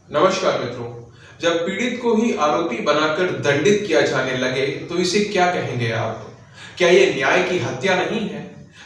नमस्कार मित्रों। जब पीड़ित को ही आरोपी बनाकर दंडित किया जाने लगे तो इसे क्या कहेंगे आप? क्या ये न्याय की हत्या नहीं है?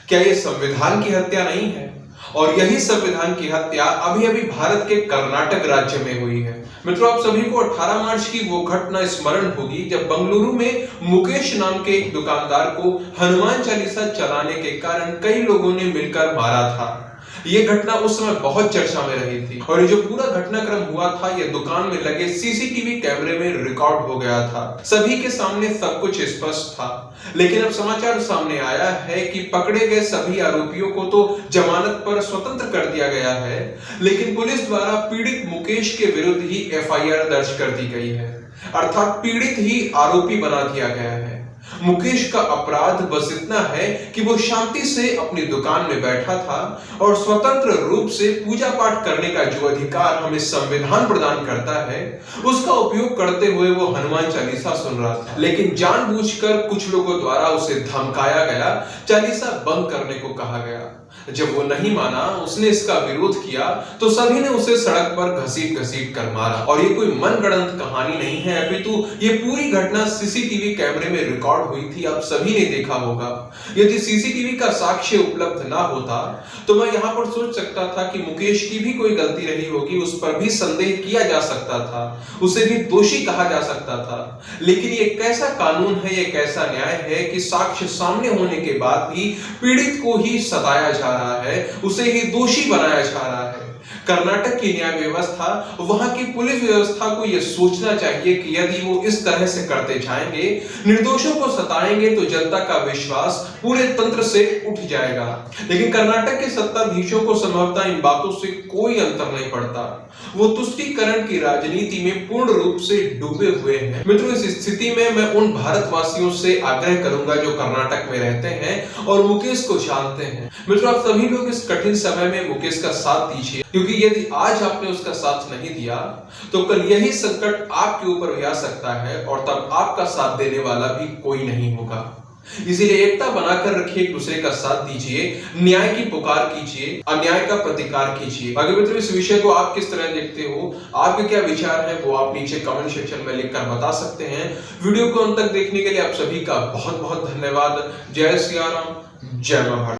क्या ये संविधान की हत्या नहीं है? और यही संविधान की हत्या अभी अभी भारत के कर्नाटक राज्य में हुई है। मित्रों, आप सभी को 18 मार्च की वो घटना स्मरण होगी जब बंगलुरु में मुकेश नाम के एक दुकानदार को हनुमान चालीसा चलाने के कारण कई लोगों ने मिलकर मारा था। ये घटना उस समय बहुत चर्चा में रही थी और ये जो पूरा घटनाक्रम हुआ था ये दुकान में लगे सीसीटीवी कैमरे में रिकॉर्ड हो गया था। सभी के सामने सब कुछ स्पष्ट था। लेकिन अब समाचार सामने आया है कि पकड़े गए सभी आरोपियों को तो जमानत पर स्वतंत्र कर दिया गया है, लेकिन पुलिस द्वारा पीड़ित मुकेश के विरुद्ध ही एफआईआर दर्ज कर दी गई है। अर्थात पीड़ित ही आरोपी बना दिया गया है। मुकेश का अपराध बस इतना है कि वो शांति से अपनी दुकान में बैठा था और स्वतंत्र रूप से पूजा पाठ करने का जो अधिकार हमें संविधान प्रदान करता है उसका उपयोग करते हुए वो हनुमान चालीसा सुन रहा था। लेकिन जानबूझकर कुछ लोगों द्वारा उसे धमकाया गया, चालीसा बंद करने को कहा गया। जब वो नहीं माना, उसने इसका विरोध किया तो सभी ने उसे सड़क पर घसीट घसीट कर मारा। और ये कोई मनगढ़ंत कहानी नहीं है, अपितु ये पूरी घटना सीसीटीवी कैमरे में रिकॉर्ड हुई थी। आप सभी ने देखा होगा। यदि सीसीटीवी का साक्ष्य उपलब्ध ना होता तो मैं यहाँ पर सोच सकता था कि मुकेश की भी कोई गलती रही होगी, उस पर भी संदेह किया जा सकता था, उसे भी दोषी कहा जा सकता था। लेकिन ये कैसा कानून है, ये कैसा न्याय है कि साक्ष्य सामने होने के बाद भी पीड़ित को ही सताया जा रहा है, उसे ही दोषी बनाया जा रहा है। कर्नाटक की न्याय व्यवस्था, वहां की पुलिस व्यवस्था को यह सोचना चाहिए कि यदि वो इस तरह से करते जाएंगे, निर्दोषों को सताएंगे, तो जनता का विश्वास पूरे तंत्र से उठ जाएगा। लेकिन कर्नाटक के सत्ताधीशों को संभवतः इन बातों से कोई अंतर नहीं पड़ता। वो तुष्टीकरण की राजनीति में पूर्ण रूप से डूबे हुए हैं। मित्रों, इस स्थिति में मैं उन भारतवासियों से आग्रह करूंगा जो कर्नाटक में रहते हैं और मुकेश को जानते हैं। मित्रों, आप सभी लोग इस कठिन समय में मुकेश का साथ दीजिए, क्योंकि यदि आज आपने उसका साथ नहीं दिया तो कल यही संकट आपके ऊपर भी आ सकता है और तब आपका साथ देने वाला भी कोई नहीं होगा। इसीलिए एकता बनाकर रखिए, एक दूसरे का साथ दीजिए, न्याय की पुकार कीजिए, अन्याय का प्रतिकार कीजिए। अगर मित्रों इस विषय को आप किस तरह देखते हो, आपके क्या विचार है, वो आप नीचे कमेंट सेक्शन में लिखकर बता सकते हैं। वीडियो को अंत तक देखने के लिए आप सभी का बहुत बहुत धन्यवाद। जय सिया राम, जय मां भारत।